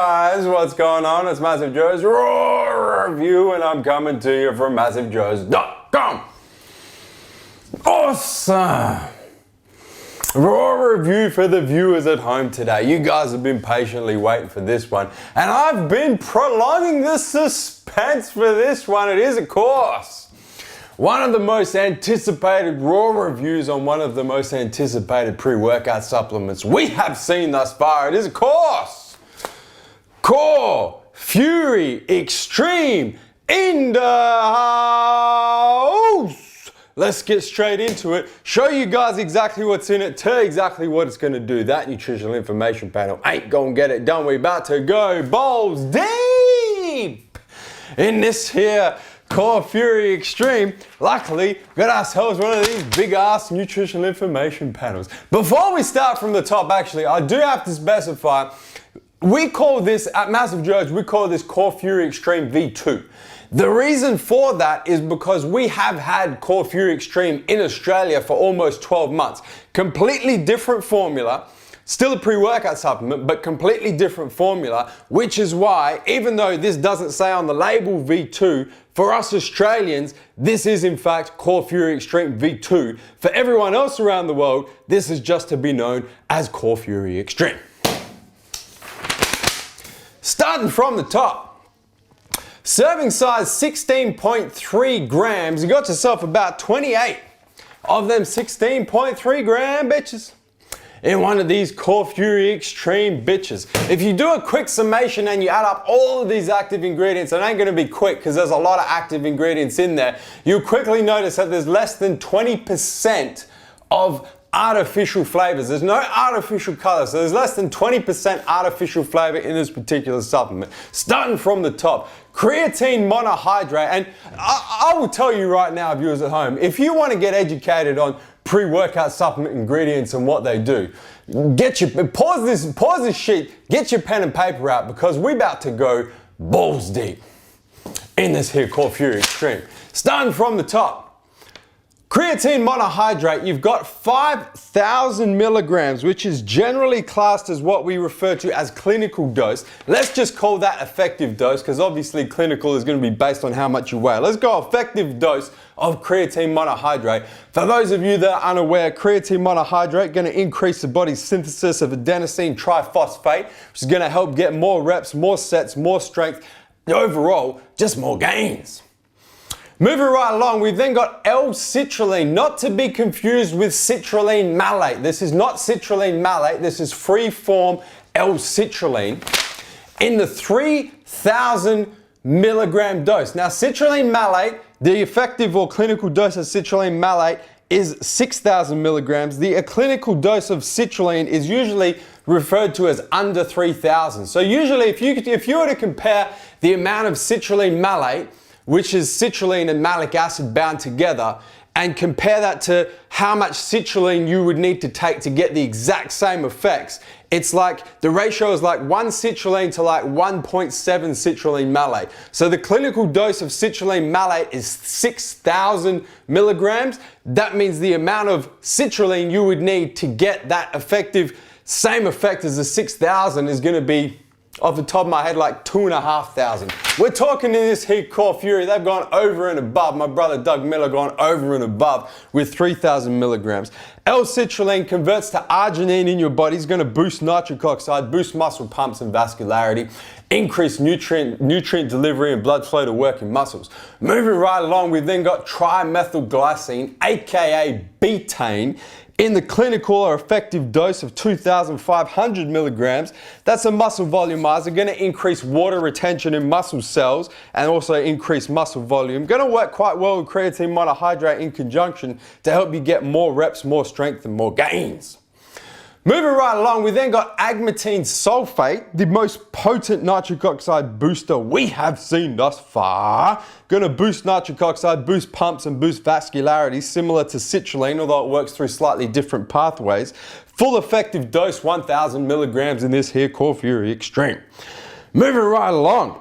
guys, what's going on? It's MassiveJoes RAW review, and I'm coming to you from MassiveJoes.com. Awesome! Raw review for the viewers at home today. You guys have been patiently waiting for this one, and I've been prolonging the suspense for this one. It is, of course, one of the most anticipated raw reviews on one of the most anticipated pre-workout supplements we have seen thus far. It is, of course, Core Fury Extreme in the house. Let's get straight into it. Show you guys exactly what's in it, tell you exactly what it's gonna do. That nutritional information panel ain't gonna get it done. We're about to go balls deep in this here Core Fury Extreme. Luckily, got ourselves one of these big ass nutritional information panels. Before we start from the top, actually, I do have to specify, we call this, at MassiveJoes, we call this Core Fury Extreme V2. The reason for that is because we have had Core Fury Extreme in Australia for almost 12 months. Completely different formula. Still a pre-workout supplement, but completely different formula, which is why, even though this doesn't say on the label V2, for us Australians, this is in fact Core Fury Extreme V2. For everyone else around the world, this is just to be known as Core Fury Extreme. Starting from the top, serving size 16.3 grams. You got yourself about 28 of them 16.3 gram bitches in one of these Core Fury Extreme bitches. If you do a quick summation and you add up all of these active ingredients, it ain't gonna be quick because there's a lot of active ingredients in there, you'll quickly notice that there's less than 20% of artificial flavors. There's no artificial color, so there's less than 20% artificial flavor in this particular supplement. Starting from the top, creatine monohydrate, and I will tell you right now, viewers at home, if you want to get educated on pre-workout supplement ingredients and what they do, pause this sheet, get your pen and paper out, because we're about to go balls deep in this here Core Fury Extreme. Starting from the top, creatine monohydrate, you've got 5,000 milligrams, which is generally classed as what we refer to as clinical dose. Let's just call that effective dose, because obviously clinical is going to be based on how much you weigh. Let's go effective dose of creatine monohydrate. For those of you that are unaware, creatine monohydrate going to increase the body's synthesis of adenosine triphosphate, which is going to help get more reps, more sets, more strength, overall, just more gains. Moving right along, we've then got L-citrulline, not to be confused with citrulline malate. This is not citrulline malate, this is free form L-citrulline in the 3,000 milligram dose. Now, citrulline malate, the effective or clinical dose of citrulline malate is 6,000 milligrams. The clinical dose of citrulline is usually referred to as under 3,000. So usually if you were to compare the amount of citrulline malate, which is citrulline and malic acid bound together, and compare that to how much citrulline you would need to take to get the exact same effects, it's like the ratio is like 1 citrulline to like 1.7 citrulline malate. So the clinical dose of citrulline malate is 6,000 milligrams. That means the amount of citrulline you would need to get that effective, same effect as the 6,000 is going to be, off the top of my head, like 2,500. We're talking in this here Core Fury, they've gone over and above. My brother Doug Miller gone over and above with 3,000 milligrams. L-citrulline converts to arginine in your body. It's going to boost nitric oxide, boost muscle pumps and vascularity, increase nutrient delivery and blood flow to working muscles. Moving right along, we've then got trimethylglycine, aka betaine, in the clinical or effective dose of 2,500 milligrams. That's a muscle volumizer, going to increase water retention in muscle cells and also increase muscle volume. Going to work quite well with creatine monohydrate in conjunction to help you get more reps, more strength and more gains. Moving right along, we then got agmatine sulfate, the most potent nitric oxide booster we have seen thus far. Gonna boost nitric oxide, boost pumps and boost vascularity, similar to citrulline, although it works through slightly different pathways. Full effective dose, 1,000 milligrams in this here Core Fury Extreme. Moving right along,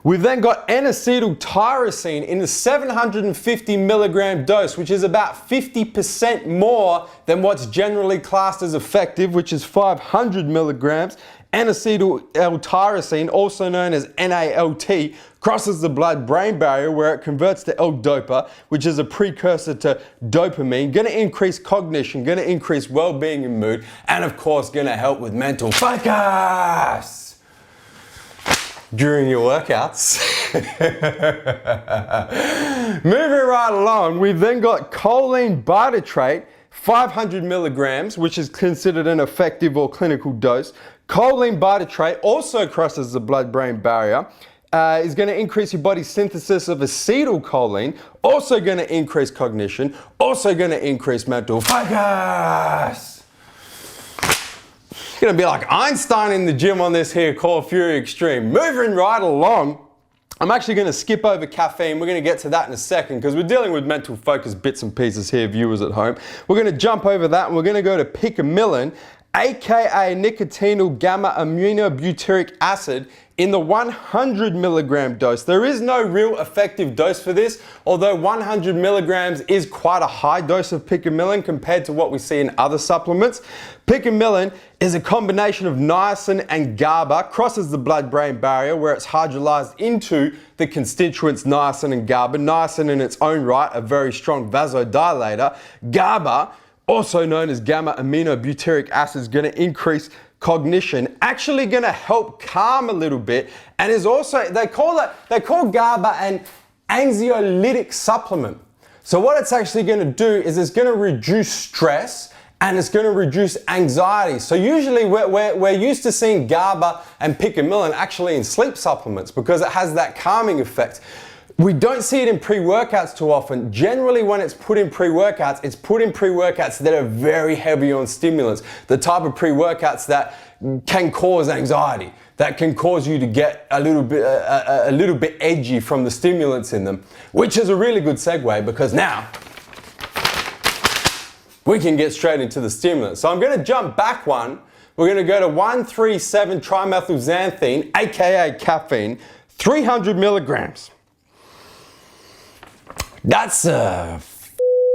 we've then got N-acetyl tyrosine in the 750 milligram dose, which is about 50% more than what's generally classed as effective, which is 500 milligrams. N-acetyl Tyrosine, also known as NALT, crosses the blood-brain barrier where it converts to L-DOPA, which is a precursor to dopamine, going to increase cognition, going to increase well-being and mood, and of course going to help with mental focus during your workouts. Moving right along, we've then got choline bitartrate, 500 milligrams, which is considered an effective or clinical dose. Choline bitartrate also crosses the blood-brain barrier, is going to increase your body's synthesis of acetylcholine, also going to increase cognition, also going to increase mental focus. You're going to be like Einstein in the gym on this here Core Fury Extreme. Moving right along, I'm actually going to skip over caffeine. We're going to get to that in a second because we're dealing with mental focus bits and pieces here, viewers at home. We're going to jump over that and we're going to go to picamilin, aka nicotinyl gamma aminobutyric acid, in the 100 milligram dose. There is no real effective dose for this, although 100 milligrams is quite a high dose of picamilin compared to what we see in other supplements. Picamilin is a combination of niacin and GABA, crosses the blood-brain barrier where it's hydrolyzed into the constituents niacin and GABA. Niacin in its own right, a very strong vasodilator. GABA, also known as gamma aminobutyric acid, is going to increase cognition, actually going to help calm a little bit, and is also, they call GABA an anxiolytic supplement. So what it's actually going to do is it's going to reduce stress and it's going to reduce anxiety. So usually we're used to seeing GABA and picamilin actually in sleep supplements because it has that calming effect. We don't see it in pre-workouts too often. Generally, when it's put in pre-workouts, it's put in pre-workouts that are very heavy on stimulants. The type of pre-workouts that can cause anxiety, that can cause you to get a little bit edgy from the stimulants in them, which is a really good segue because now we can get straight into the stimulants. So I'm going to jump back one. We're going to go to 1,3,7-trimethylxanthine, aka caffeine, 300 milligrams. That's a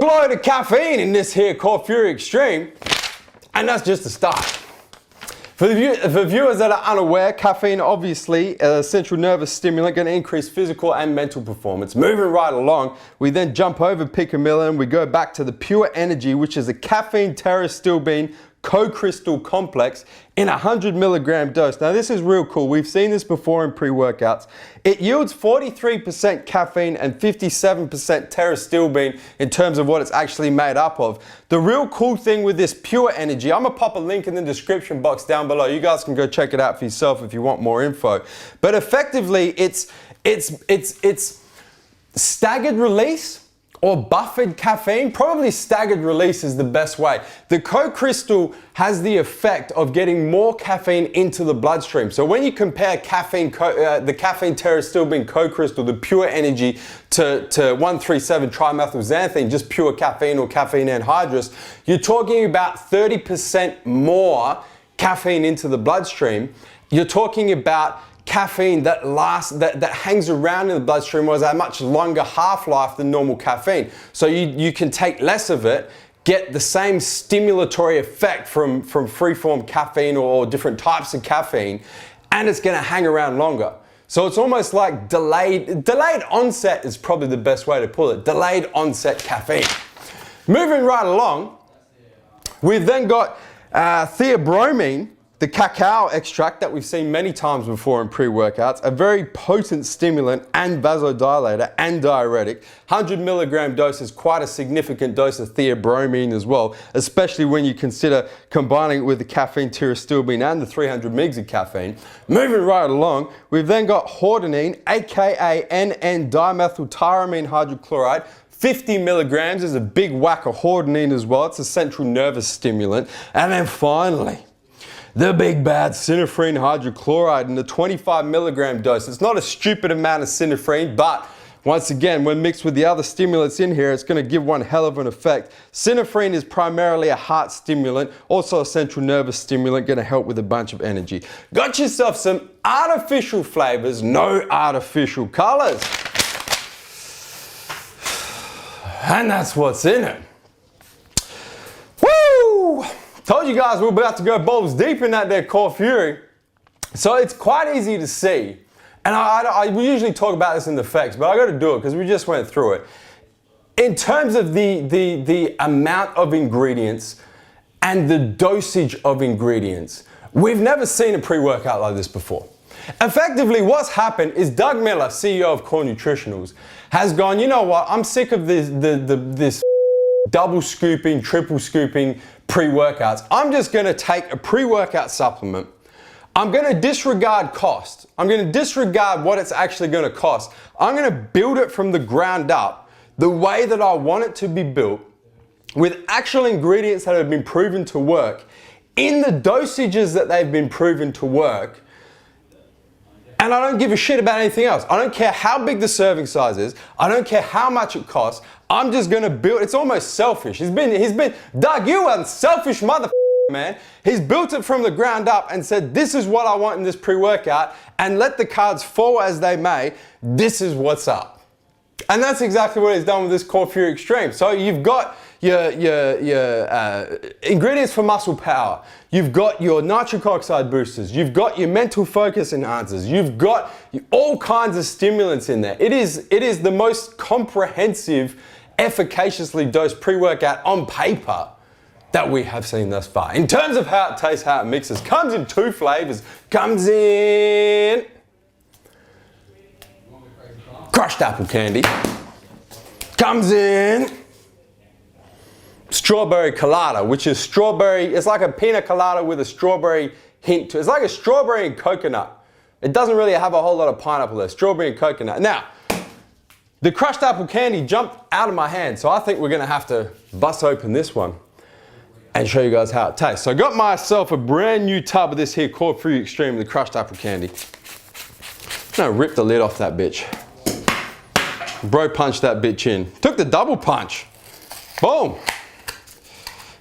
load of caffeine in this here Core Fury Extreme, and that's just the start. For viewers that are unaware, caffeine obviously a central nervous stimulant, going to increase physical and mental performance. Moving right along, we then jump over picamilin, we go back to the Pure Energy, which is a caffeine pterostilbene co-crystal complex in a 100 milligram dose. Now this is real cool. We've seen this before in pre-workouts. It yields 43% caffeine and 57% pterostilbene in terms of what it's actually made up of. The real cool thing with this Pure Energy, I'm gonna pop a link in the description box down below. You guys can go check it out for yourself if you want more info. But effectively, it's staggered release or buffered caffeine. Probably staggered release is the best way. The co-crystal has the effect of getting more caffeine into the bloodstream. So when you compare caffeine, the caffeine pterostilbene co-crystal, the Pure Energy, to 1,3,7-trimethylxanthine, just pure caffeine or caffeine anhydrous, you're talking about 30% more caffeine into the bloodstream. You're talking about caffeine that hangs around in the bloodstream was a much longer half-life than normal caffeine. So you can take less of it, get the same stimulatory effect from free-form caffeine or different types of caffeine, and it's going to hang around longer. So it's almost like delayed onset is probably the best way to put it. Delayed onset caffeine. Moving right along, we've then got theobromine, the cacao extract that we've seen many times before in pre-workouts, a very potent stimulant and vasodilator and diuretic. 100 milligram dose is quite a significant dose of theobromine as well, especially when you consider combining it with the caffeine pterostilbene and the 300 mg of caffeine. Moving right along, we've then got hordenine, aka N,N-dimethyltyramine hydrochloride. 50 milligrams is a big whack of hordenine as well. It's a central nervous stimulant. And then finally, the big bad synephrine hydrochloride in the 25 milligram dose. It's not a stupid amount of synephrine, but once again, when mixed with the other stimulants in here, it's going to give one hell of an effect. Synephrine is primarily a heart stimulant, also a central nervous stimulant, going to help with a bunch of energy. Got yourself some artificial flavors, no artificial colors. And that's what's in it. Woo! Told you guys we're about to go balls deep in that there Core Fury. So it's quite easy to see. And I usually talk about this in the facts, but I got to do it because we just went through it. In terms of the amount of ingredients and the dosage of ingredients, we've never seen a pre-workout like this before. Effectively, what's happened is Doug Miller, CEO of Core Nutritionals, has gone, you know what, I'm sick of this double scooping, triple scooping pre-workouts. I'm just gonna take a pre-workout supplement. I'm gonna disregard cost. I'm gonna disregard what it's actually gonna cost. I'm gonna build it from the ground up the way that I want it to be built, with actual ingredients that have been proven to work, in the dosages that they've been proven to work. And I don't give a shit about anything else. I don't care how big the serving size is. I don't care how much it costs. I'm just gonna build, it's almost selfish. He's been, Doug, you unselfish motherfucker, man. He's built it from the ground up and said, this is what I want in this pre-workout, and let the cards fall as they may, this is what's up. And that's exactly what he's done with this Core Fury Extreme. So you've got your ingredients for muscle power. You've got your nitric oxide boosters. You've got your mental focus enhancers. You've got all kinds of stimulants in there. It is the most comprehensive, efficaciously dosed pre-workout on paper that we have seen thus far. In terms of how it tastes, how it mixes, comes in 2 flavors. Comes in crushed apple candy. Comes in strawberry colada, which is strawberry, it's like a pina colada with a strawberry hint to it. It's like a strawberry and coconut. It doesn't really have a whole lot of pineapple there, strawberry and coconut. Now, the crushed apple candy jumped out of my hand, so I think we're gonna have to bust open this one and show you guys how it tastes. So I got myself a brand new tub of this here Core Fury Extreme, the crushed apple candy. I'm gonna rip the lid off that bitch. Bro punched that bitch in. Took the double punch. Boom.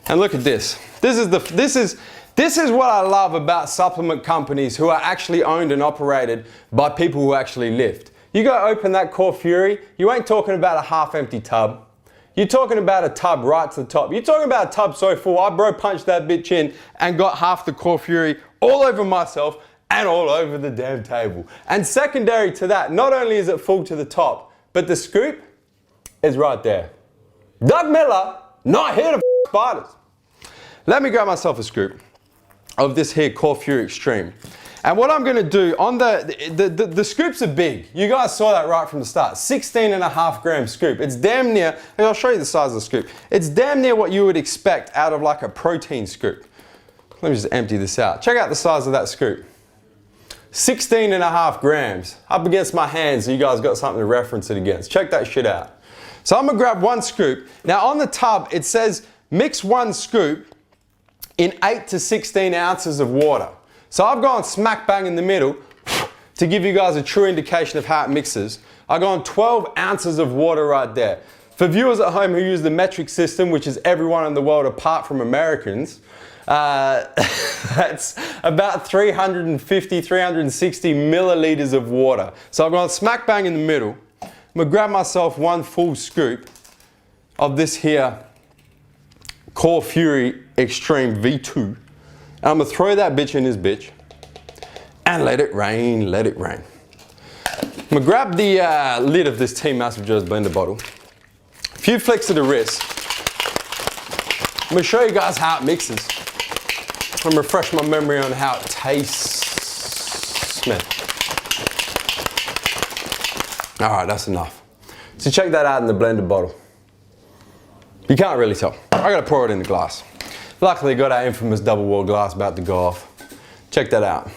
And look at this. This is what I love about supplement companies who are actually owned and operated by people who actually lift. You go open that Core Fury, you ain't talking about a half empty tub. You're talking about a tub right to the top. You're talking about a tub so full, I bro punched that bitch in and got half the Core Fury all over myself and all over the damn table. And secondary to that, not only is it full to the top, but the scoop is right there. Doug Miller, not here to f spiders. Let me grab myself a scoop of this here Core Fury Extreme. And what I'm gonna do, on the scoops are big. You guys saw that right from the start. 16.5 gram scoop. It's damn near, and I'll show you the size of the scoop. It's damn near what you would expect out of like a protein scoop. Let me just empty this out. Check out the size of that scoop. 16.5 grams, up against my hand, so you guys got something to reference it against. Check that shit out. So I'm gonna grab 1 scoop. Now on the tub, it says mix 1 scoop in 8 to 16 ounces of water. So I've gone smack bang in the middle to give you guys a true indication of how it mixes. I've gone 12 ounces of water right there. For viewers at home who use the metric system, which is everyone in the world apart from Americans, that's about 350, 360 milliliters of water. So I've gone smack bang in the middle. I'm gonna grab myself 1 full scoop of this here Core Fury Extreme V2. And I'm gonna throw that bitch in this bitch and let it rain, let it rain. I'm gonna grab the lid of this Team MassiveJoes blender bottle. A few flicks of the wrist. I'm gonna show you guys how it mixes. I'm gonna refresh my memory on how it tastes, man. All right, that's enough. So check that out in the blender bottle. You can't really tell. I gotta pour it in the glass. Luckily got our infamous double wall glass about to go off. Check that out.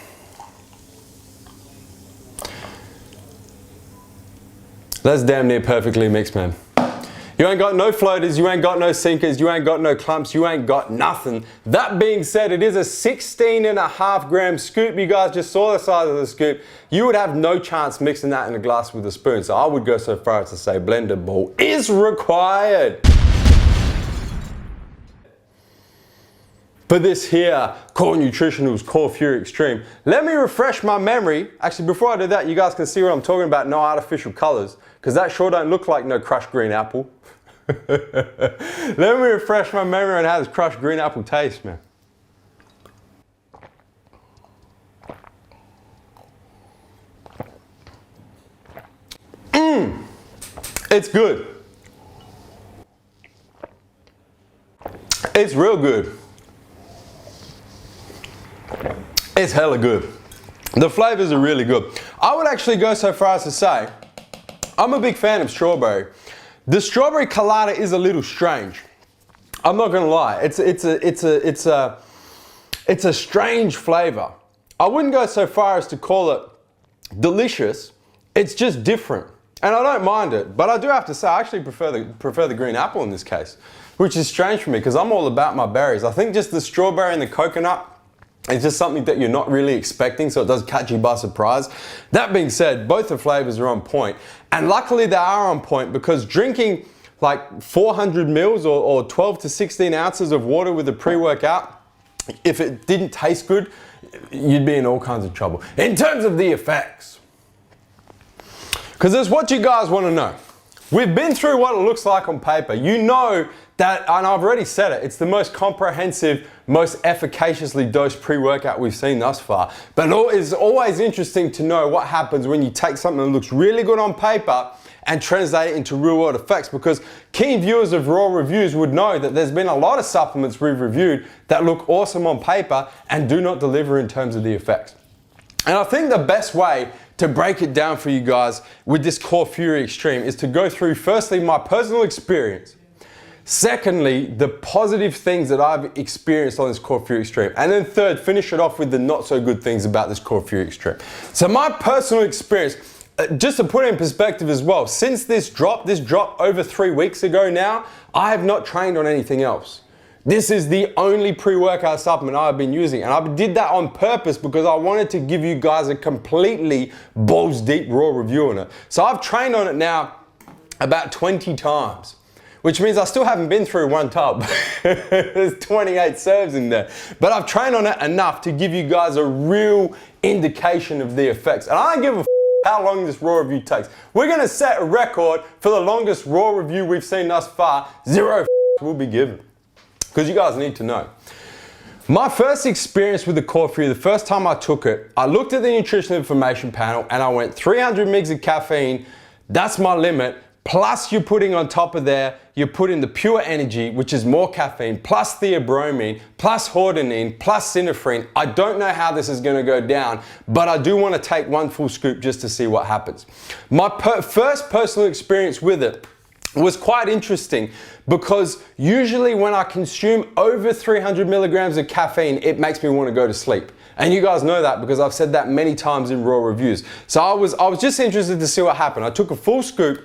That's damn near perfectly mixed, man. You ain't got no floaters, you ain't got no sinkers, you ain't got no clumps, you ain't got nothing. That being said, it is a 16.5 gram scoop. You guys just saw the size of the scoop. You would have no chance mixing that in a glass with a spoon. So I would go so far as to say blender ball is required. For this here Core Nutritionals Core Fury Extreme. Let me refresh my memory. Actually, before I do that, you guys can see what I'm talking about, no artificial colors, because that sure don't look like no crushed green apple. Let me refresh my memory on how this crushed green apple tastes, man. It's good. It's real good. It's hella good. The flavors are really good. I would actually go so far as to say, I'm a big fan of strawberry. The strawberry colada is a little strange. I'm not gonna lie. It's a strange flavor. I wouldn't go so far as to call it delicious. It's just different. And I don't mind it, but I do have to say I actually prefer the green apple in this case, which is strange for me because I'm all about my berries. I think just the strawberry and the coconut, it's just something that you're not really expecting, so it does catch you by surprise. That being said, both the flavors are on point. And luckily they are on point because drinking like 400 mils or 12 to 16 ounces of water with a pre-workout, if it didn't taste good, you'd be in all kinds of trouble. In terms of the effects, because it's what you guys want to know. We've been through what it looks like on paper. You know that, and I've already said it, it's the most comprehensive, most efficaciously dosed pre-workout we've seen thus far. But it's always interesting to know what happens when you take something that looks really good on paper and translate it into real world effects, because keen viewers of Raw reviews would know that there's been a lot of supplements we've reviewed that look awesome on paper and do not deliver in terms of the effects. And I think the best way to break it down for you guys with this Core Fury Extreme is to go through firstly my personal experience, secondly the positive things that I've experienced on this Core Fury Extreme, and then third finish it off with the not so good things about this Core Fury Extreme. So my personal experience, just to put it in perspective as well, since this dropped over 3 weeks ago now, I have not trained on anything else. This is the only pre-workout supplement I've been using, and I did that on purpose because I wanted to give you guys a completely balls deep raw review on it. So I've trained on it now about 20 times, which means I still haven't been through one tub. There's 28 serves in there, but I've trained on it enough to give you guys a real indication of the effects. And I don't give a how long this raw review takes. We're gonna set a record for the longest raw review we've seen thus far. 0 will be given, because you guys need to know. My first experience with the Core Fury, the first time I took it, I looked at the nutritional information panel and I went 300 mg of caffeine, that's my limit, plus you're putting on top of there, you're putting the pure energy, which is more caffeine, plus theobromine, plus hordenine, plus synephrine. I don't know how this is gonna go down, but I do wanna take one full scoop just to see what happens. My first personal experience with it was quite interesting because usually when I consume over 300 milligrams of caffeine, it makes me want to go to sleep. And you guys know that because I've said that many times in Raw reviews. So I was just interested to see what happened. I took a full scoop.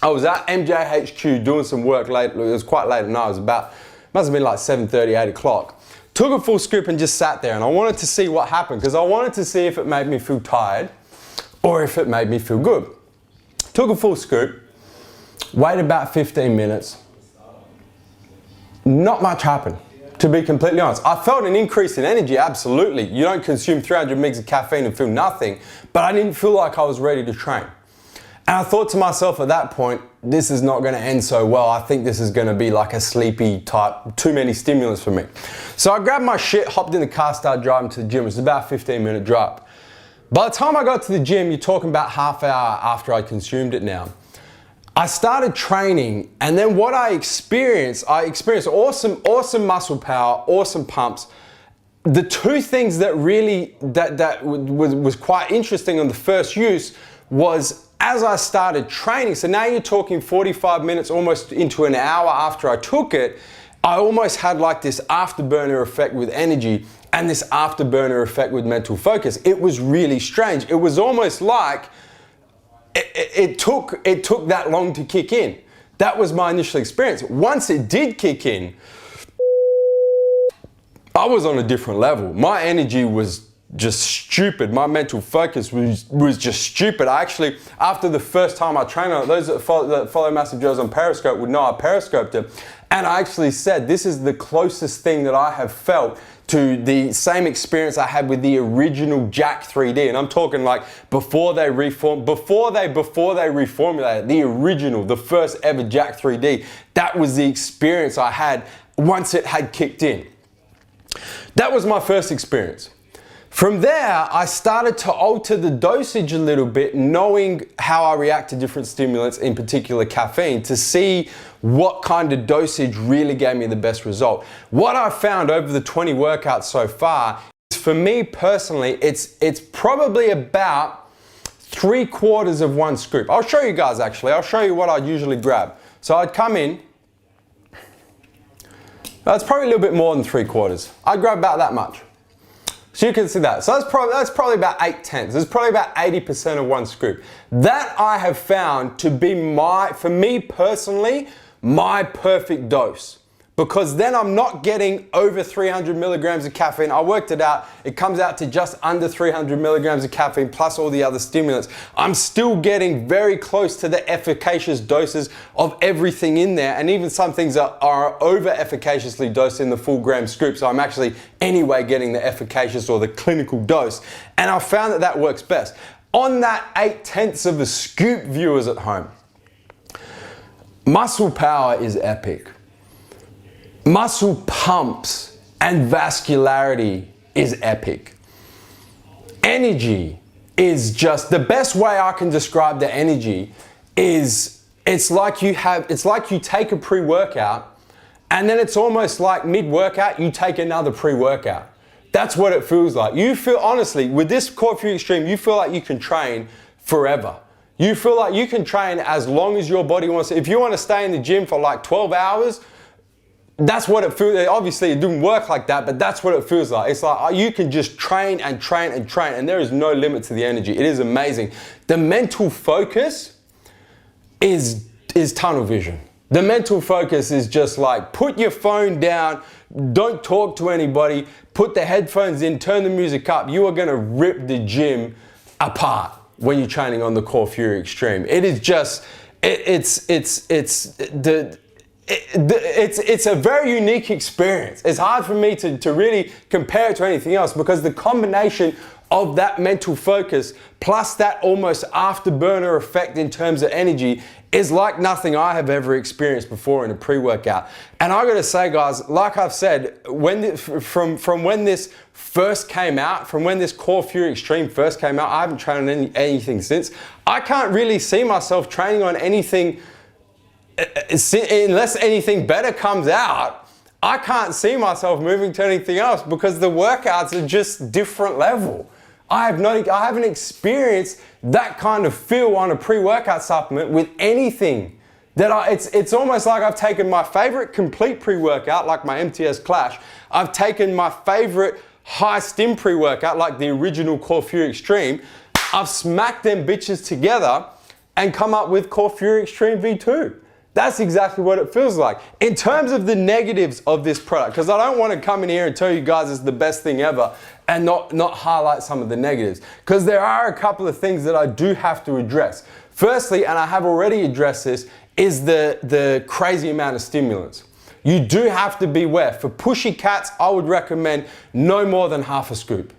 I was at MJHQ doing some work late. It was quite late at night. It was must have been like 7:30, 8 o'clock. Took a full scoop and just sat there, and I wanted to see what happened because I wanted to see if it made me feel tired or if it made me feel good. Took a full scoop. Wait about 15 minutes. Not much happened, to be completely honest. I felt an increase in energy, absolutely. You don't consume 300 mg of caffeine and feel nothing, but I didn't feel like I was ready to train. And I thought to myself at that point, this is not gonna end so well. I think this is gonna be like a sleepy type, too many stimulants for me. So I grabbed my shit, hopped in the car, started driving to the gym. It was about a 15-minute drive. By the time I got to the gym, you're talking about half hour after I consumed it now. I started training, and then what I experienced awesome muscle power, awesome pumps. The two things that really, was quite interesting on the first use was as I started training, so now you're talking 45 minutes, almost into an hour after I took it, I almost had like this afterburner effect with energy and this afterburner effect with mental focus. It was really strange. It was almost like it took that long to kick in. That was my initial experience. Once it did kick in, I was on a different level. My energy was just stupid. My mental focus was just stupid. I actually, after the first time I trained on it, those that follow MassiveJoes on Periscope would know I periscoped it, and I actually said this is the closest thing that I have felt to the same experience I had with the original Jack 3D, and I'm talking like before they reformulated the original, the first ever Jack 3D. That was the experience I had once it had kicked in. That was my first experience. From there, I started to alter the dosage a little bit, knowing how I react to different stimulants, in particular caffeine, to see what kind of dosage really gave me the best result. What I've found over the 20 workouts so far is, for me personally, it's probably about 3/4 of one scoop. I'll show you guys actually. I'll show you what I usually grab. So I'd come in, that's probably a little bit more than 3/4. I'd grab about that much. So you can see that. So that's probably about 8/10. It's probably about 80% of one scoop. That I have found to be for me personally, my perfect dose. Because then I'm not getting over 300 milligrams of caffeine. I worked it out. It comes out to just under 300 milligrams of caffeine plus all the other stimulants. I'm still getting very close to the efficacious doses of everything in there. And even some things are over efficaciously dosed in the full gram scoop. So I'm actually anyway getting the efficacious or the clinical dose. And I found that that works best. On that 8/10 of a scoop, viewers at home, muscle power is epic. Muscle pumps and vascularity is epic. Energy is just, the best way I can describe the energy is it's like you take a pre-workout and then it's almost like mid-workout you take another pre-workout. That's what it feels like. You feel, honestly, with this Core Fury Extreme, you feel like you can train forever. You feel like you can train as long as your body wants to. If you want to stay in the gym for like 12 hours, that's what it feels. Obviously it didn't work like that, but that's what it feels like. It's like you can just train and train and train, and there is no limit to the energy. It is amazing. The mental focus is tunnel vision. The mental focus is just like, put your phone down, don't talk to anybody, put the headphones in, turn the music up. You are gonna rip the gym apart when you're training on the Core Fury Extreme. It is just, it's a very unique experience. It's hard for me to really compare it to anything else, because the combination of that mental focus plus that almost afterburner effect in terms of energy is like nothing I have ever experienced before in a pre-workout. And I gotta say, guys, like I've said, from when this first came out, from when this Core Fury Extreme first came out, I haven't trained on anything since. I can't really see myself training on anything unless anything better comes out. I can't see myself moving to anything else, because the workouts are just different level. I haven't experienced that kind of feel on a pre-workout supplement with anything. It's almost like I've taken my favorite complete pre-workout, like my MTS Clash. I've taken my favorite high stim pre-workout, like the original Core Fury Extreme. I've smacked them bitches together and come up with Core Fury Extreme V2. That's exactly what it feels like. In terms of the negatives of this product, because I don't want to come in here and tell you guys it's the best thing ever and not highlight some of the negatives, because there are a couple of things that I do have to address. Firstly, and I have already addressed this, is the crazy amount of stimulants. You do have to beware. For pushy cats, I would recommend no more than half a scoop.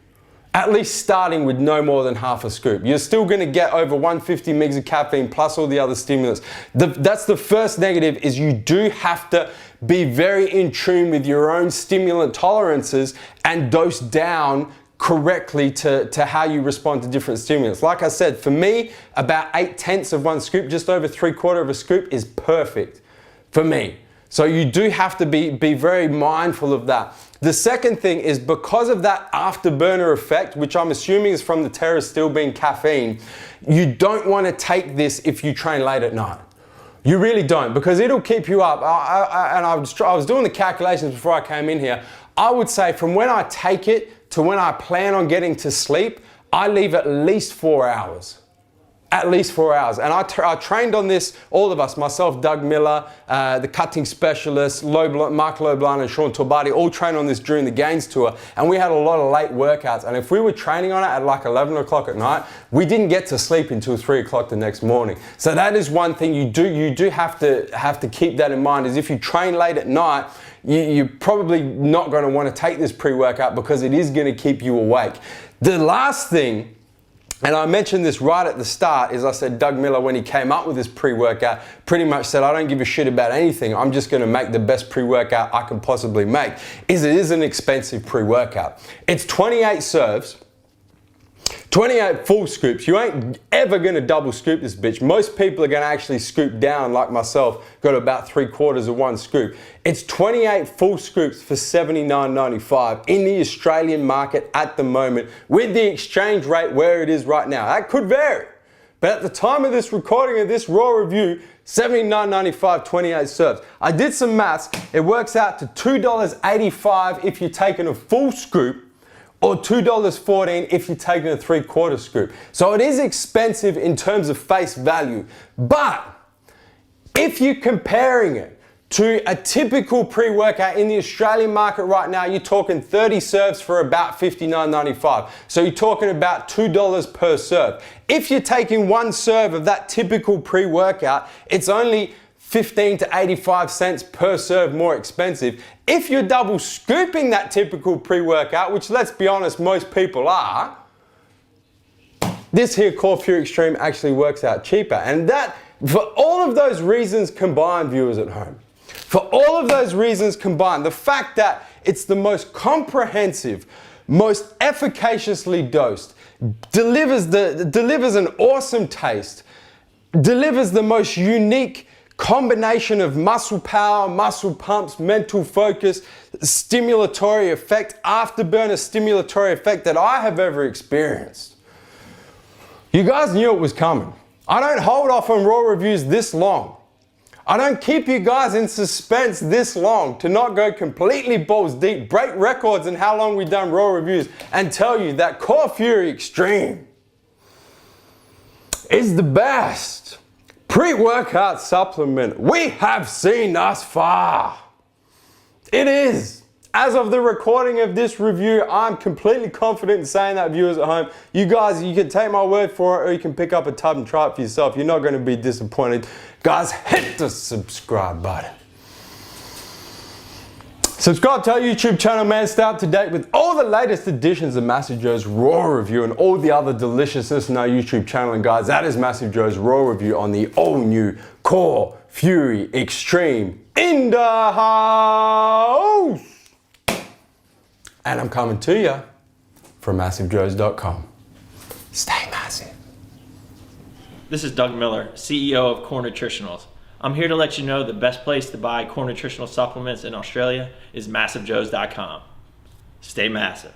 At least starting with no more than half a scoop. You're still gonna get over 150 mg of caffeine plus all the other stimulants. That's the first negative, is you do have to be very in tune with your own stimulant tolerances and dose down correctly to how you respond to different stimulants. Like I said, for me, about 8/10 of one scoop, just over 3/4 of a scoop is perfect for me. So you do have to be very mindful of that. The second thing is, because of that afterburner effect, which I'm assuming is from the Pterostilbene caffeine, you don't want to take this if you train late at night. You really don't, because it'll keep you up. I was doing the calculations before I came in here. I would say from when I take it to when I plan on getting to sleep, I leave at least 4 hours. At least 4 hours. And I trained on this, all of us, myself, Doug Miller, the cutting specialist, Mark Loblan and Sean Torbati, all trained on this during the Gains Tour. And we had a lot of late workouts. And if we were training on it at like 11 o'clock at night, we didn't get to sleep until 3 o'clock the next morning. So that is one thing you do have to keep that in mind, is if you train late at night, you're probably not going to want to take this pre-workout, because it is going to keep you awake. The last thing, and I mentioned this right at the start, is I said Doug Miller, when he came up with this pre-workout, pretty much said, I don't give a shit about anything. I'm just going to make the best pre-workout I can possibly make. It is an expensive pre-workout. It's 28 serves. 28 full scoops. You ain't ever gonna double scoop this bitch. Most people are gonna actually scoop down, like myself, got about 3/4 of one scoop. It's 28 full scoops for $79.95 in the Australian market at the moment, with the exchange rate where it is right now. That could vary, but at the time of this recording of this raw review, $79.95, 28 serves. I did some maths. It works out to $2.85 if you're taking a full scoop, or $2.14 if you're taking a 3/4 scoop. So it is expensive in terms of face value. But if you're comparing it to a typical pre-workout in the Australian market right now, you're talking 30 serves for about $59.95. So you're talking about $2 per serve. If you're taking one serve of that typical pre-workout, it's only 15 to 85 cents per serve more expensive. If you're double scooping that typical pre-workout, which let's be honest, most people are, this here Core Fury Extreme actually works out cheaper. And that, for all of those reasons combined, viewers at home, for all of those reasons combined, the fact that it's the most comprehensive, most efficaciously dosed, delivers an awesome taste, delivers the most unique combination of muscle power, muscle pumps, mental focus, stimulatory effect, afterburner stimulatory effect that I have ever experienced. You guys knew it was coming. I don't hold off on raw reviews this long. I don't keep you guys in suspense this long to not go completely balls deep, break records in how long we've done raw reviews, and tell you that Core Fury Extreme is the best pre-workout supplement we have seen thus far. It is. As of the recording of this review, I'm completely confident in saying that, viewers at home. You guys, you can take my word for it, or you can pick up a tub and try it for yourself. You're not going to be disappointed. Guys, hit the subscribe button. Subscribe to our YouTube channel, man. Stay up to date with all the latest editions of MassiveJoes RAW Review and all the other deliciousness in our YouTube channel. And guys, that is MassiveJoes RAW Review on the all-new Core Fury Extreme in the house. And I'm coming to you from MassiveJoes.com. Stay massive. This is Doug Miller, CEO of Core Nutritionals. I'm here to let you know the best place to buy core nutritional supplements in Australia is MassiveJoes.com. Stay massive.